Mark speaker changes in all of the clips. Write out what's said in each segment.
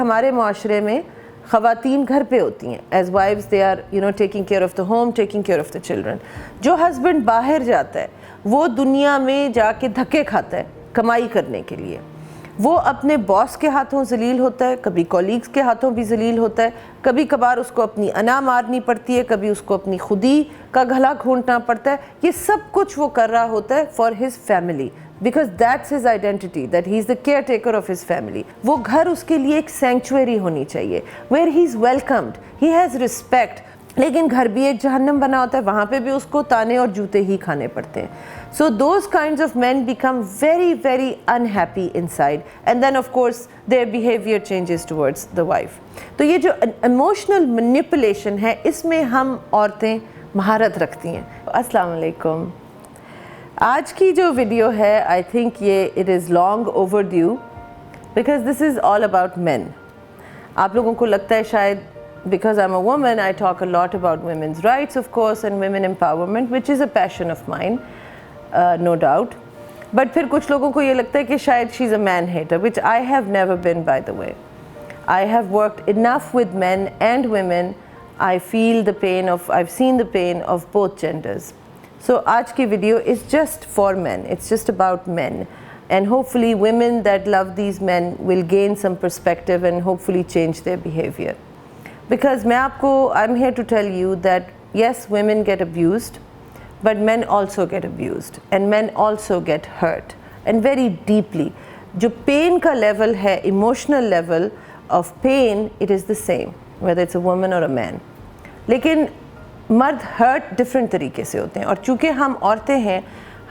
Speaker 1: हमारे माशरे में ख़वातीन घर पे होती हैं as wives, they are taking care of the home, taking care of the children. जो हस्बैंड बाहर जाता है वो दुनिया में जाके धक्के खाता है कमाई करने के लिए। वो अपने बॉस के हाथों ज़लील होता है, कभी कॉलीग्स के हाथों भी ज़लील होता है, कभी कभार उसको अपनी अना मारनी पड़ती है, कभी उसको अपनी खुदी का गला घोंटना पड़ता है। ये सब कुछ वो कर रहा होता है for his family, because that's his identity, that he is the caretaker of his family. वो घर उसके लिए एक सेंचुरी होनी चाहिए where he is welcomed, he has respect. लेकिन घर भी एक जहन्नम बना होता है, वहाँ पे भी उसको ताने और जूते ही खाने पड़ते हैं। So those kinds of man become very very unhappy inside, and then of course their behaviour changes towards the wife. तो ये जो इमोशनल मैनिपुलेशन है, इसमें हम औरतें महारत रखती हैं। अस्सलाम वालेकुम। आज की जो वीडियो है, आई थिंक ये it is long over due, because this is all about man. आप लोगों को लगता है शायद because I'm a woman, I talk a lot about women's rights, of course, and women empowerment, which is a passion of mine, no doubt. But फिर कुछ लोगों को ये लगता है कि शायद she's a man hater, which I have never been, by the way. I have worked enough with men and women. I feel the pain of, I've seen the pain of both genders. So आज की video is just for men. It's just about men. And hopefully women that love these men will gain some perspective and hopefully change their behavior. Because I'm here to tell you that yes, women get abused, but men also get abused, and men also get hurt, and very deeply. जो pain का level है, emotional level of pain, it is the same, whether it's a woman or a man. लेकिन मर्द hurt different तरीके से होते हैं, और चूँकि हम औरतें हैं,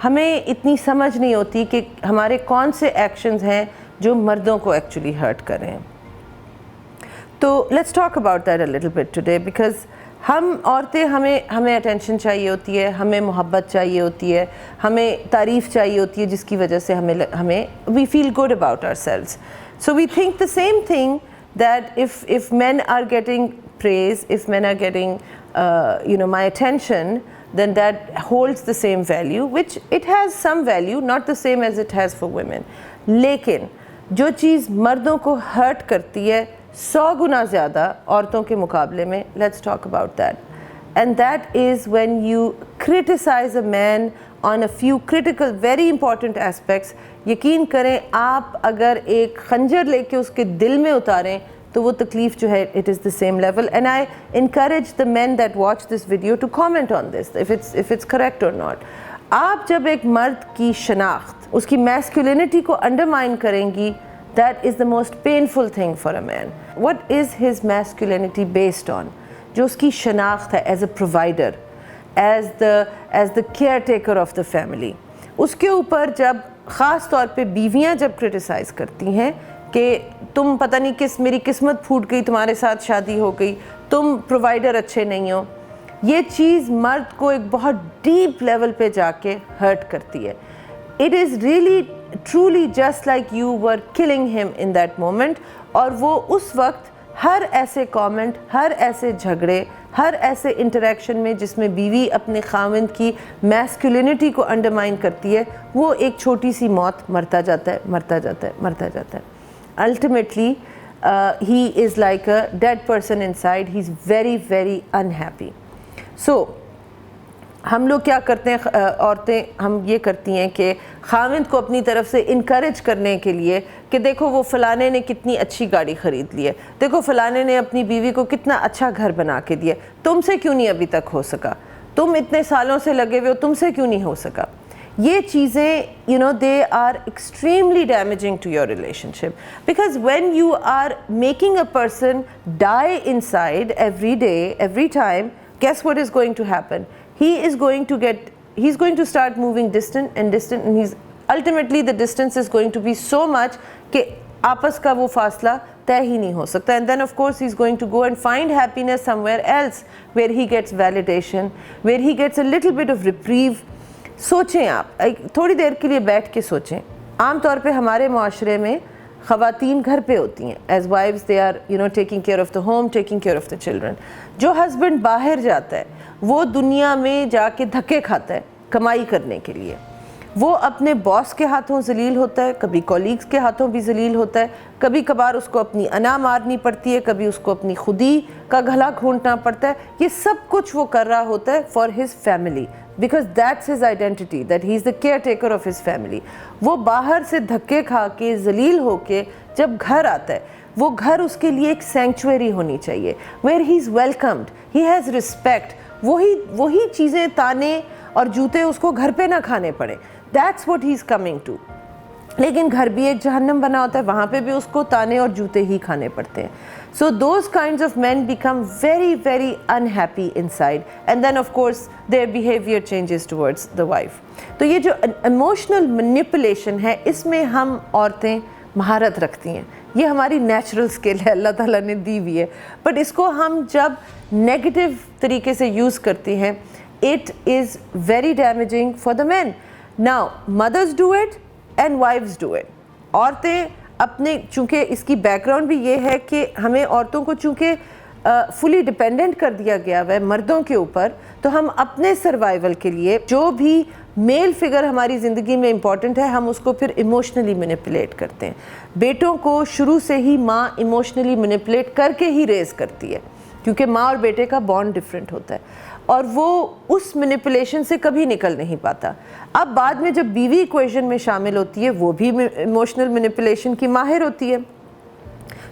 Speaker 1: हमें इतनी समझ नहीं होती कि हमारे कौन से actions हैं जो मर्दों को actually hurt कर रहे हैं। तो let's talk about that a little bit today, because हम औरतें हमें अटेंशन चाहिए होती है, हमें मोहब्बत चाहिए होती है, हमें तारीफ़ चाहिए होती है, जिसकी वजह से हमें we feel good about ourselves. So we think the same thing that if men are getting praise, if men are getting my attention, then that holds the same value, which it has some value, not the same as it has for women. लेकिन जो चीज़ मर्दों को hurt करती है 100 गुना ज़्यादा औरतों के मुकाबले में, let's talk about that. And that is when you criticize a man on a few critical, very important aspects. यकीन करें, आप अगर एक खंजर लेके उसके दिल में उतारें तो वो तकलीफ़ जो है, it is the same level. And I encourage the men that watch this video to comment on this, if it's correct or not. आप जब एक मर्द की शनाख्त, उसकी मैस्कुलिनिटी को अंडरमाइन करेंगी, that is the most painful thing for a man. What is his masculinity based on? जो उसकी शनाख्त है as a provider, as the caretaker of the family. उसके ऊपर जब ख़ास तौर पे बीवियाँ जब क्रिटिसाइज़ करती हैं कि तुम पता नहीं मेरी किस्मत फूट गई, तुम्हारे साथ शादी हो गई, तुम प्रोवाइडर अच्छे नहीं हो, ये चीज़ मर्द को एक बहुत डीप लेवल पे जाके हर्ट करती है। It is really truly just like you were killing him in that moment. और वो उस वक्त हर ऐसे कमेंट, हर ऐसे झगड़े, हर ऐसे इंटरेक्शन में जिसमें बीवी अपने खाविंद की मैस्कुलिनिटी को अंडरमाइन करती है, वो एक छोटी सी मौत मरता जाता है। Ultimately he is like a dead person inside. He's very very unhappy. So हम लोग क्या करते हैं, औरतें हम ये करती हैं कि खाविंद को अपनी तरफ से इनकरेज करने के लिए कि देखो वो फ़लाने ने कितनी अच्छी गाड़ी ख़रीद ली है, देखो फ़लाने ने अपनी बीवी को कितना अच्छा घर बना के दिया, तुमसे क्यों नहीं अभी तक हो सका, तुम इतने सालों से लगे हुए हो, तुमसे क्यों नहीं हो सका। ये चीज़ें they are extremely damaging to your relationship, because when you are making a person die inside every day every time, guess what is going to happen? He's going to start moving distant, and he's ultimately, the distance is going to be so much कि आपस का वो फासला तय ही नहीं हो सकता. And then of course he's going to go and find happiness somewhere else, where he gets validation, where he gets a little bit of reprieve. सोचें आप, थोड़ी देर के लिए बैठ के सोचें. आम तौर पे हमारे माशरे में ख़वातीन घर पे होती हैं as wives, they are taking care of the home, taking care of the children. जो हस्बैंड बाहर जाता है वो दुनिया में जाके धक्के खाता है कमाई करने के लिए। वो अपने बॉस के हाथों जलील होता है, कभी कॉलीग्स के हाथों भी जलील होता है, कभी कभार उसको अपनी अना मारनी पड़ती है, कभी उसको अपनी खुदी का गला घोंटना पड़ता है। ये सब कुछ वो कर रहा होता है for his family, because that's his identity, that he is the caretaker of his family. वो बाहर से धक्के खा के जलील होके जब घर आता है, वो घर उसके लिए एक सेंचुरी होनी चाहिए, where he is welcomed, he has respect. वही चीज़ें, ताने और जूते उसको घर पे ना खाने पड़े, that's what he is coming to. लेकिन घर भी एक जहन्नम बना होता है, वहाँ पे भी उसको ताने और जूते ही खाने पड़ते हैं। So those kinds of man become very very unhappy inside, and then of course their behaviour changes towards the wife. तो ये जो इमोशनल मैनिपुलेशन है, इसमें हम औरतें महारत रखती हैं, ये हमारी नेचुरल स्किल है, अल्लाह ताला ने दी हुई है। बट इसको हम जब नेगेटिव तरीके से यूज़ करती हैं, it is very damaging for the men. Now mothers do it and wives do it. औरतें अपने, चूँकि इसकी बैकग्राउंड भी ये है कि हमें औरतों को चूँकि फुली डिपेंडेंट कर दिया गया है मर्दों के ऊपर, तो हम अपने सर्वाइवल के लिए जो भी मेल फिगर हमारी ज़िंदगी में इम्पॉर्टेंट है, हम उसको फिर इमोशनली मैनिपुलेट करते हैं। बेटों को शुरू से ही माँ इमोशनली मैनिपुलेट करके ही रेज़ करती है, क्योंकि माँ और बेटे का बॉन्ड डिफरेंट होता है और वो उस मैनिपुलेशन से कभी निकल नहीं पाता। अब बाद में जब बीवी इक्वेशन में शामिल होती है, वो भी इमोशनल मैनिपुलेशन की माहिर होती है।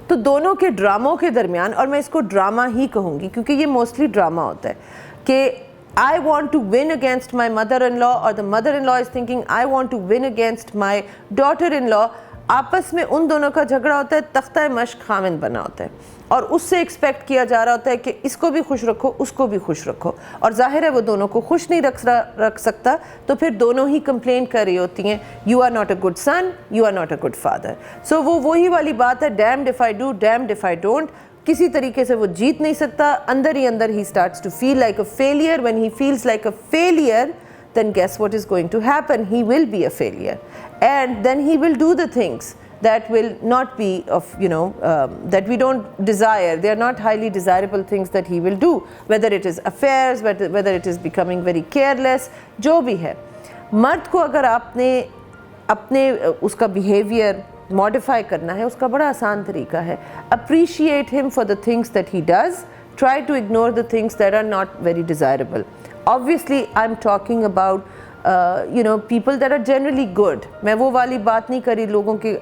Speaker 1: तो दोनों के ड्रामों के दरमियान, और मैं इसको ड्रामा ही कहूँगी क्योंकि ये मोस्टली ड्रामा होता है, कि I want to win against my mother-in-law और the mother-in-law is thinking I want to win against my daughter-in-law। आपस में उन दोनों का झगड़ा होता है, तख्ता मश्क खामिन बना होता है और उससे एक्सपेक्ट किया जा रहा होता है कि इसको भी खुश रखो, उसको भी खुश रखो, और जाहिर है वो दोनों को खुश नहीं रख सकता, तो फिर दोनों ही कंप्लेन कर रही होती हैं, you are not a good son, you are not a good father. So वो वही वाली बात है, damned if I do, damned if I don't. किसी तरीके से वो जीत नहीं सकता, अंदर ही अंदर ही starts to feel like a failure. When he feels like a failure, then guess what is going to happen? He will be a failure, and then he will do the things that will not be of, that we don't desire. They are not highly desirable things that he will do, whether it is affairs, whether it is becoming very careless, जो भी है। मर्द को अगर आपने अपने उसका behavior modify करना है, उसका बड़ा आसान तरीका है, appreciate him for the things that he does, try to ignore the things that are not very desirable. Obviously I'm talking about people that are generally good. मैं वो वाली बात नहीं करी, लोगों के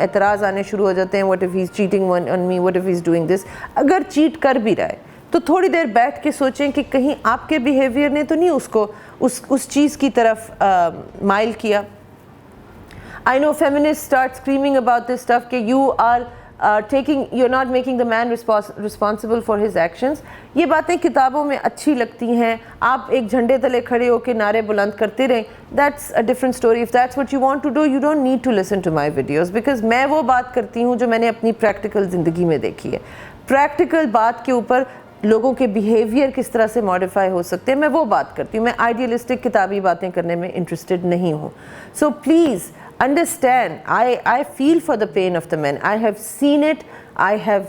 Speaker 1: एतराज़ आने शुरू हो जाते हैं, what if he's cheating on me, what if he's doing this। अगर चीट कर भी रहा है तो थोड़ी देर बैठ के सोचें कि कहीं आपके बिहेवियर ने तो नहीं उसको उस चीज़ की तरफ माइल किया। I know feminists start screaming about this stuff कि you're not making the man responsible for his actions। ये बातें किताबों में अच्छी लगती हैं, आप एक झंडे तले खड़े होकर नारे बुलंद करते रहें, that's a different story। If that's what you want to do, you don't need to listen to my videos, because मैं वो बात करती हूँ जो मैंने अपनी प्रैक्टिकल ज़िंदगी में देखी है। प्रैक्टिकल बात के ऊपर लोगों के बिहेवियर किस तरह से मॉडिफाई हो सकते हैं, मैं वो बात करती हूँ। मैं आइडियलिस्टिक किताबी बातें करने में इंटरेस्टेड नहीं हूँ। So please understand, I feel for the pain of the men. I have seen it, I have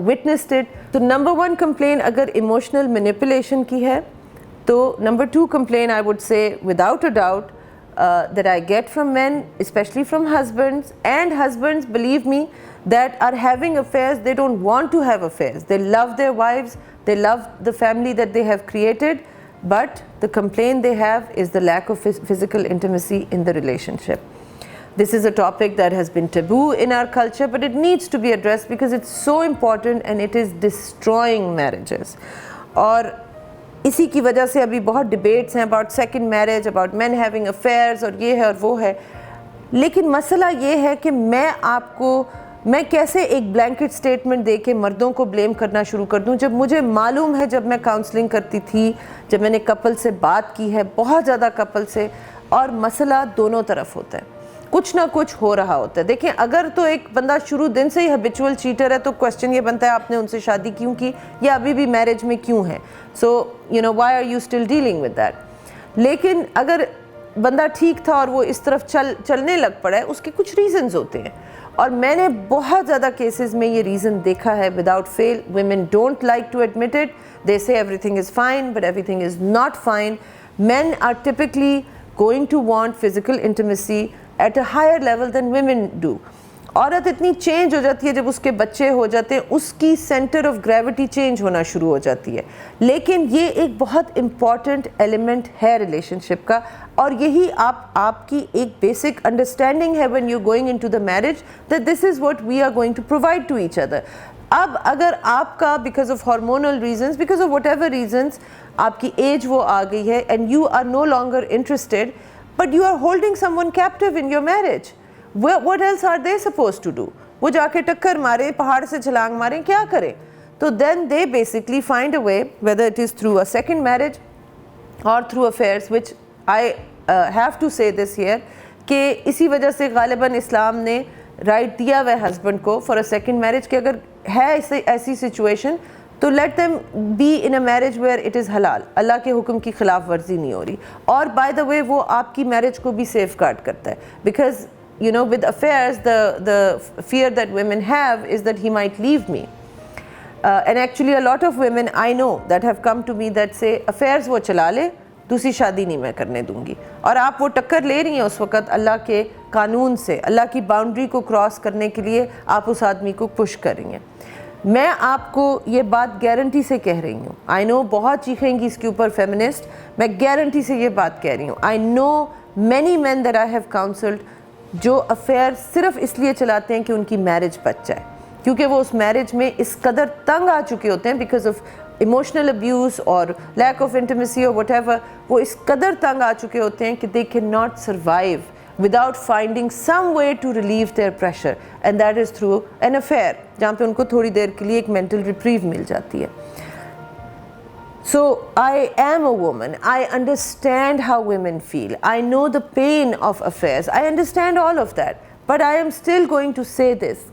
Speaker 1: witnessed it. तो number one complaint अगर emotional manipulation की है, तो number two complaint I would say without a doubt that I get from men, especially from husbands, and husbands, believe me, that are having affairs. They don't want to have affairs, they love their wives, they love the family that they have created, but the complaint they have is the lack of physical intimacy in the relationship. This is a topic that has been taboo in our culture, but it needs to be addressed because it's so important and it is destroying marriages. और इसी की वजह से अभी बहुत debates हैं about second marriage, about men having affairs, और ये है और वो है। लेकिन मसला ये है कि मैं कैसे एक ब्लैंकेट स्टेटमेंट दे के मर्दों को ब्लेम करना शुरू कर दूं, जब मुझे मालूम है, जब मैं काउंसलिंग करती थी, जब मैंने कपल से बात की है, बहुत ज़्यादा कपल से, और मसला दोनों तरफ होता है, कुछ ना कुछ हो रहा होता है। देखिए, अगर तो एक बंदा शुरू दिन से ही हैबिचुअल चीटर है, तो क्वेश्चन ये बनता है आपने उनसे शादी क्यों की, या अभी भी मैरिज में क्यों है। So why are you still dealing with that. लेकिन अगर बंदा ठीक था और वो इस तरफ चलने लग पड़ा है, उसके कुछ रीजंस होते हैं, और मैंने बहुत ज़्यादा केसेस में ये रीज़न देखा है without fail. women don't like to admit it, they say everything is fine, but everything is not fine. Men are typically going to want physical intimacy at a higher level than women do. औरत इतनी change हो जाती है जब उसके बच्चे हो जाते हैं, उसकी सेंटर ऑफ ग्रेविटी चेंज होना शुरू हो जाती है। लेकिन ये एक बहुत इम्पॉर्टेंट एलिमेंट है रिलेशनशिप का, और यही आपकी एक बेसिक अंडरस्टैंडिंग है when you going into the marriage that this is what we are going to provide to each other. अब अगर आपका because of hormonal reasons, because of whatever reasons, आपकी एज वो आ गई है and you are no longer interested, but you are holding someone captive in your marriage, what else are they supposed to do? वो जाके टक्कर मारे, पहाड़ से छलांग मारें, क्या करें? तो then they basically find a way, whether it is through a second marriage or through affairs, which I have to say this here, कि इसी वजह से गालिबन इस्लाम ने राइट दिया हुआ हस्बैंड को फॉर अ सेकेंड मैरिज कि अगर है ऐसी सिचुएशन तो let them be in a marriage where it is हलाल, अल्लाह के हुक्म की खिलाफ वर्जी नहीं हो रही। और बाय द वे वो आपकी मैरिज को भी सेफ गार्ड करता है, because you know, with affairs, the fear that women have is that he might leave me. And actually a lot of women I know that have come to me that say affairs वो चला ले, दूसरी शादी नहीं मैं करने दूंगी। और आप वो टक्कर ले रही हैं उस वक़्त अल्लाह के कानून से, अल्लाह की बाउंड्री को क्रॉस करने के लिए आप उस आदमी को पुश कर रही हैं। मैं आपको ये बात गारंटी से कह रही हूँ, आई नो बहुत चीखेंगी इसके ऊपर फेमिनिस्ट, मैं गारंटी से ये बात कह रही हूँ। I know many man that I have counselled जो अफेयर सिर्फ इसलिए चलाते हैं कि उनकी मैरिज बच जाए, क्योंकि वो उस मैरिज में इस कदर तंग आ चुके होते हैं बिकॉज ऑफ इमोशनल अब्यूज़ और लैक ऑफ इंटिमेसी और व्हाटएवर, वो इस कदर तंग आ चुके होते हैं कि they can not survive without finding some way to relieve their pressure, and that is through an affair, जहाँ पे उनको थोड़ी देर के लिए एक मेंटल रिप्रीव मिल जाती है। So I am a woman, I understand how women feel, I know the pain of affairs, I understand all of that, but I am still going to say this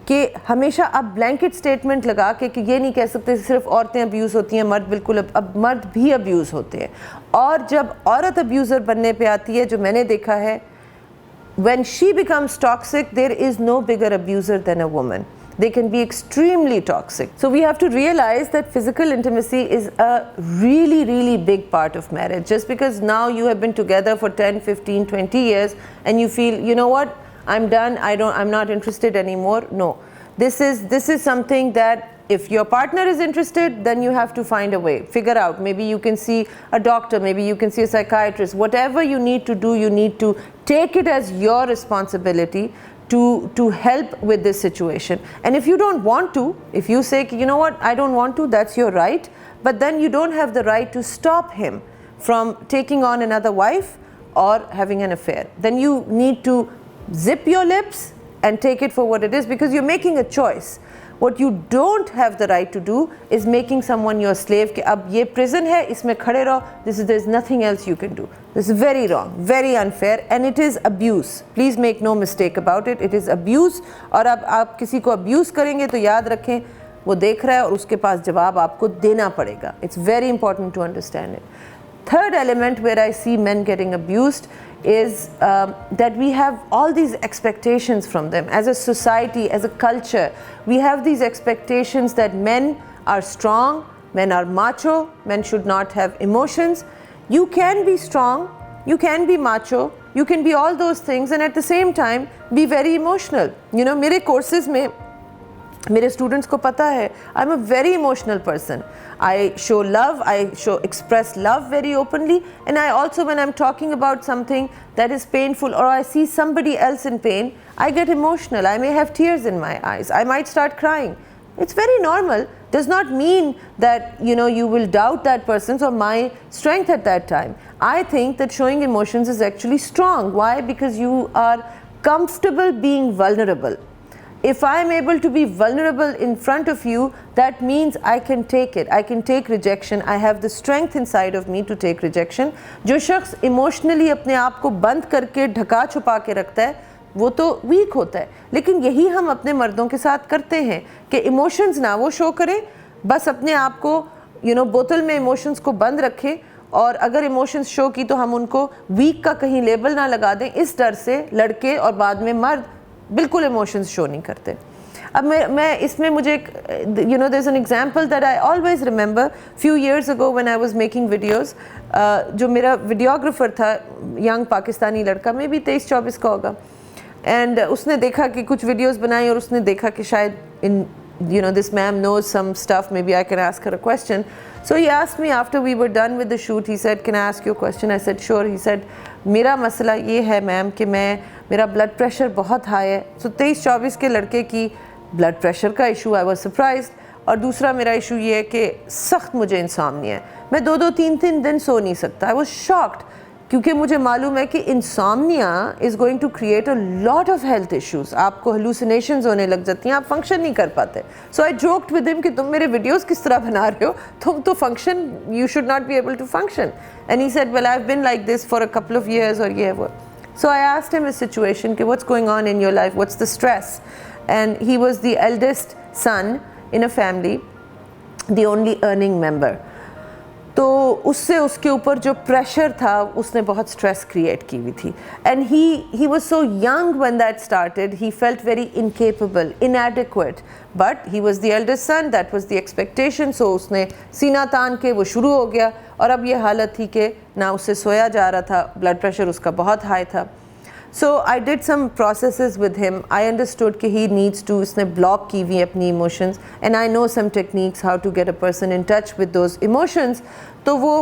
Speaker 1: कि हमेशा आप blanket statement लगा के कि ये नहीं कह सकते सिर्फ औरतें अब्यूज़ होती हैं, मर्द बिल्कुल, अब मर्द भी अब्यूज़ होते हैं। और जब औरत अब्यूज़र बनने पे आती है, जो मैंने देखा है, when she becomes toxic there is no bigger abuser than a woman. They can be extremely toxic. So we have to realize that physical intimacy is a really, really big part of marriage. Just because now you have been together for 10, 15, 20 years and you feel, you know what, I'm done, I'm not interested anymore. No, this is something that if your partner is interested, then you have to find a way, figure out. Maybe you can see a doctor, maybe you can see a psychiatrist. Whatever you need to do, you need to take it as your responsibility to help with this situation. And if you don't want to, if you say, you know what, I don't want to, that's your right, but then you don't have the right to stop him from taking on another wife or having an affair. Then you need to zip your lips and take it for what it is, because you're making a choice. What you don't have the right to do is making someone your slave कि अब ये prison है, इसमें खड़े रहो, there's nothing else you can do. This is very wrong, very unfair, and it is abuse. Please make no mistake about it. It is abuse. और अब आप किसी को abuse करेंगे तो याद रखें वो देख रहा है और उसके पास जवाब आपको देना पड़ेगा. It's very important to understand it. Third element where I see men getting abused is that we have all these expectations from them. As a society, as a culture, we have these expectations that men are strong, men are macho, men should not have emotions. You can be strong, you can be macho, you can be all those things and at the same time be very emotional. You know, मेरे courses में मेरे students को पता है I am a very emotional person. I show love, I show express love very openly, and I also when I am talking about something that is painful और I see somebody else in pain, I get emotional. I may have tears in my eyes, I might start crying. It's very normal. Does not mean that you will doubt that person's or my strength at that time. I think that showing emotions is actually strong. Why? Because you are comfortable being vulnerable. If I am able to be vulnerable in front of you, that means I can take it. I can take rejection. I have the strength inside of me to take rejection. जो शख्स emotionally अपने आप को बंद करके ढका छुपा के रखता है वो तो वीक होता है. लेकिन यही हम अपने मर्दों के साथ करते हैं कि इमोशंस ना वो शो करें, बस अपने आप को बोतल में इमोशंस को बंद रखें, और अगर इमोशंस शो की तो हम उनको वीक का कहीं लेबल ना लगा दें. इस डर से लड़के और बाद में मर्द बिल्कुल इमोशंस शो नहीं करते. अब मैं इसमें मुझे there is an example that I always remember. Few years ago when I was making videos, जो मेरा वीडियोग्राफर था, यंग पाकिस्तानी लड़का, में भी 23-24 का होगा, एंड उसने देखा कि कुछ वीडियोस बनाई और उसने देखा कि शायद इन this ma'am knows some stuff, maybe I can ask her a question. So he asked me after we were done with the shoot, he said, can I ask you a question? I said, sure. He said, मेरा मसला ये है ma'am कि मेरा blood pressure बहुत high है. So 23-24 के लड़के की ब्लड प्रेशर का इशू, आई वॉज सरप्राइज्ड. और दूसरा मेरा इशू ये है कि सख्त मुझे इंसोम्निया है, मैं 2-2 3-3 दिन सो नहीं सकता. आई वॉज शॉक्ड, क्योंकि मुझे मालूम है कि insomnia is going to create a lot of health issues. आपको हेलुसिनेशंस होने लग जाती हैं, आप फंक्शन नहीं कर पाते. So I joked with him कि तुम मेरे वीडियोस किस तरह बना रहे हो, तुम तो function, you should not be able to function. And he said, well I have been like this for a couple of years और ये वो. So I asked him his situation कि what's going on in your life, what's the stress. And he was the eldest son in a family, the only earning member. तो उससे उसके ऊपर जो pressure था, उसने बहुत स्ट्रेस क्रिएट की हुई थी. And he was so young when that started, he felt very incapable, inadequate, but he was the eldest son, that was the expectation. So उसने सीना तान के वो शुरू हो गया, और अब ये हालत थी कि ना उससे सोया जा रहा था, ब्लड प्रेशर उसका बहुत हाई था. So I did some processes with him. I understood कि he needs to, उसने block की हुई अपनी emotions, and I know some techniques how to get a person in touch with those emotions. तो वो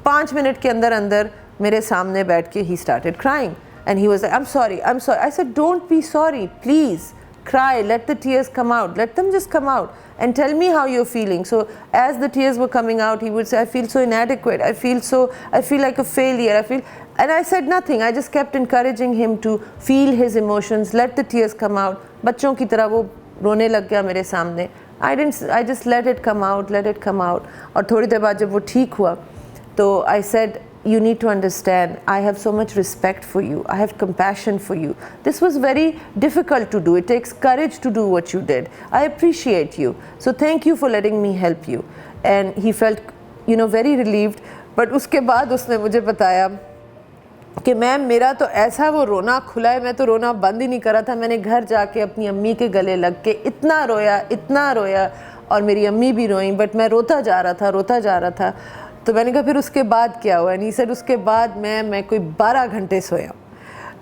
Speaker 1: 5 मिनट के अंदर अंदर मेरे सामने बैठ के he started crying, and he was like, I'm sorry. I said, don't be sorry, please. Cry, let the tears come out, let them just come out and tell me how you're feeling. So as the tears were coming out, he would say, I feel so inadequate, I feel like a failure, and I said nothing. I just kept encouraging him to feel his emotions, let the tears come out. बच्चों की तरह वो रोने लग गया मेरे सामने. I just let it come out. और थोड़ी देर बाद जब वो ठीक हुआ, तो I said, you need to understand, I have so much respect for you, I have compassion for you. This was very difficult to do. It takes courage to do what you did. I appreciate you. So thank you for letting me help you. And he felt, very relieved. But उसके बाद उसने मुझे बताया कि ma'am मेरा तो ऐसा वो रोना खुला है, मैं तो रोना बंद ही नहीं करा था. मैंने घर जाके अपनी अम्मी के गले लग के इतना रोया, और मेरी अम्मी भी रोई, बट मैं रोता जा रहा था. तो मैंने कहा फिर उसके बाद क्या हुआ? नहीं सर, उसके बाद मैं कोई 12 घंटे सोया.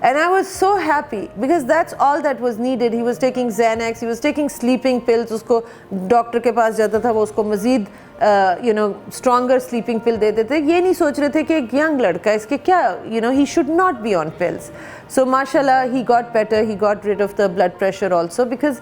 Speaker 1: And I was so happy because that's all that was needed. He was taking Xanax, he was taking sleeping pills. उसको डॉक्टर के पास जाता था, वो उसको मज़ीद stronger sleeping pill देते थे. ये नहीं सोच रहे थे कि एक young लड़का है, इसके क्या, he should not be on pills. So mashallah, he got better, he got rid of the blood pressure also, because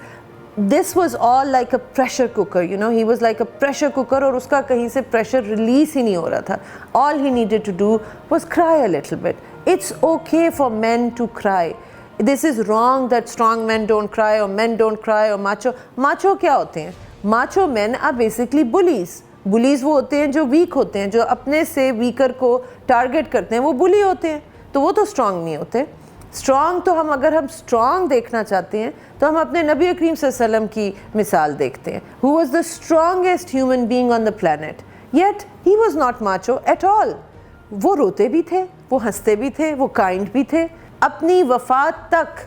Speaker 1: this was all like a pressure cooker, he was like a pressure cooker, और उसका कहीं से pressure release ही नहीं हो रहा था. All he needed to do was cry a little bit. It's okay for men to cry. This is wrong that strong men don't cry or men don't cry or macho क्या होते हैं? Macho men are basically bullies. Bullies वो होते हैं जो weak होते हैं, जो अपने से weaker को target करते हैं, वो bully होते हैं. तो वो तो strong नहीं होते. स्ट्रॉन्ग तो अगर हम स्ट्रॉन्ग देखना चाहते हैं तो हम अपने नबी करीम सल्लल्लाहु अलैहि वसल्लम की मिसाल देखते हैं. Who was the strongest human being on the planet, yet he was not macho at all. वो रोते भी थे, वो हंसते भी थे, वो काइंड भी थे. अपनी वफ़ात तक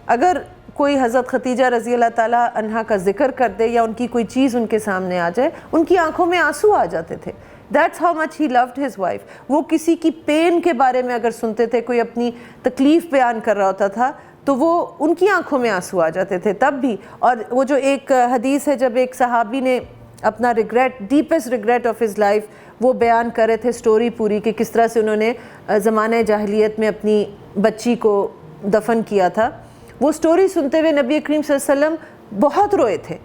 Speaker 1: अगर कोई हज़रत खतीजा रज़ी अल्लाह ताला अन्हा का जिक्र कर दे या उनकी कोई चीज़ उनके सामने आ जाए, उनकी आंखों में आंसू आ जाते थे. That's how much he loved his wife. वो किसी की पेन के बारे में अगर सुनते थे, कोई अपनी तकलीफ़ बयान कर रहा होता था, तो वो उनकी आंखों में आंसू आ जाते थे तब भी. और वो जो एक हदीस है, जब एक सहाबी ने अपना regret, deepest regret of his life, वो बयान कर रहे थे स्टोरी पूरी कि किस तरह से उन्होंने ज़माने जाहिलियत में अपनी बच्ची को दफन किया था. वो स्टोरी सुनते हुए नबी करीम सल्लल्लाहु अलैहि वसल्लम बहुत रोए थे.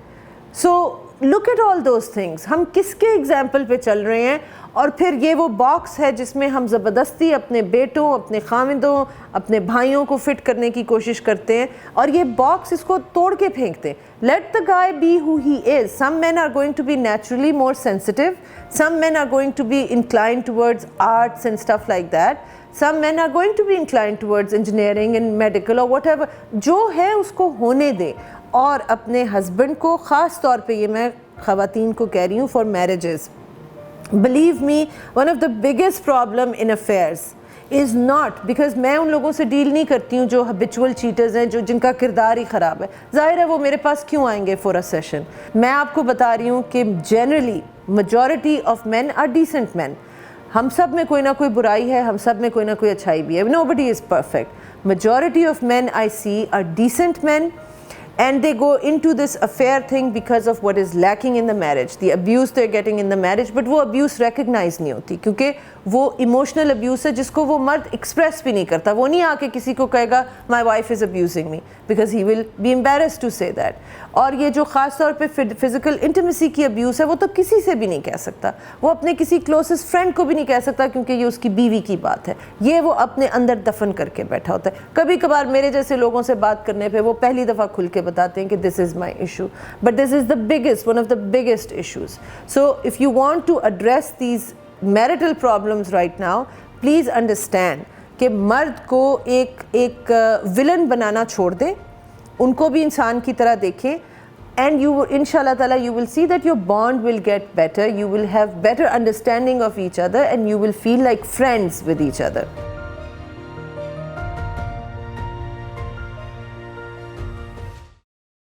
Speaker 1: So look at all those things. हम किसके एग्जाम्पल पे चल रहे हैं? और फिर ये वो बॉक्स है जिसमें हम ज़बरदस्ती अपने बेटों, अपने खामिदों, अपने भाइयों को फिट करने की कोशिश करते हैं, और ये बॉक्स इसको तोड़ के फेंकते हैं. Let the guy be who he is. Some man are going to be naturally more sensitive, some man are going to be inclined towards arts and stuff like that, some man are going to be inclined towards engineering and medical और whatever. जो है उसको होने दें. और अपने husband को, ख़ास तौर पे ये मैं ख़वातीन को कह रही हूँ for marriages, believe me, one of the biggest problem in affairs is not, because मैं उन लोगों से डील नहीं करती हूँ जो हैबिचुअल चीटर्स हैं, जो जिनका किरदार ही ख़राब है. ज़ाहिर है वो मेरे पास क्यों आएंगे फॉर अ सेशन. मैं आपको बता रही हूँ कि generally majority of men are decent men. हम सब में कोई ना कोई बुराई है, हम सब में कोई ना कोई अच्छाई भी है. Nobody is perfect. Majority of men I see are decent men, and they go into this affair thing because of what is lacking in the marriage, the abuse they're getting in the marriage. But वो abuse recognize नहीं होती, क्योंकि वो emotional abuse है जिसको वो मर्द express भी नहीं करता. वो नहीं आके किसी को कहेगा my wife is abusing me, because he will be embarrassed to say that. और ये जो ख़ास तौर पे physical intimacy की abuse है, वो तो किसी से भी नहीं कह सकता. वो अपने किसी closest friend को भी नहीं कह सकता, क्योंकि ये उसकी बीवी की बात है. ये वो अपने अंदर दफन करके बैठा होता है. कभी कभार मेरे जैसे लोगों से बात करने पे वो पहली दफ़ा खुल के बताते हैं कि this is my issue, but this is the biggest, one of the biggest issues. So if you want to address these marital problems right now, please understand कि मर्द को एक विलन बनाना छोड़ दें, उनको भी इंसान की तरह देखें, and you inshallah ta'ala you will see that your bond will get better, you will have better understanding of each other, and you will feel like friends with each other.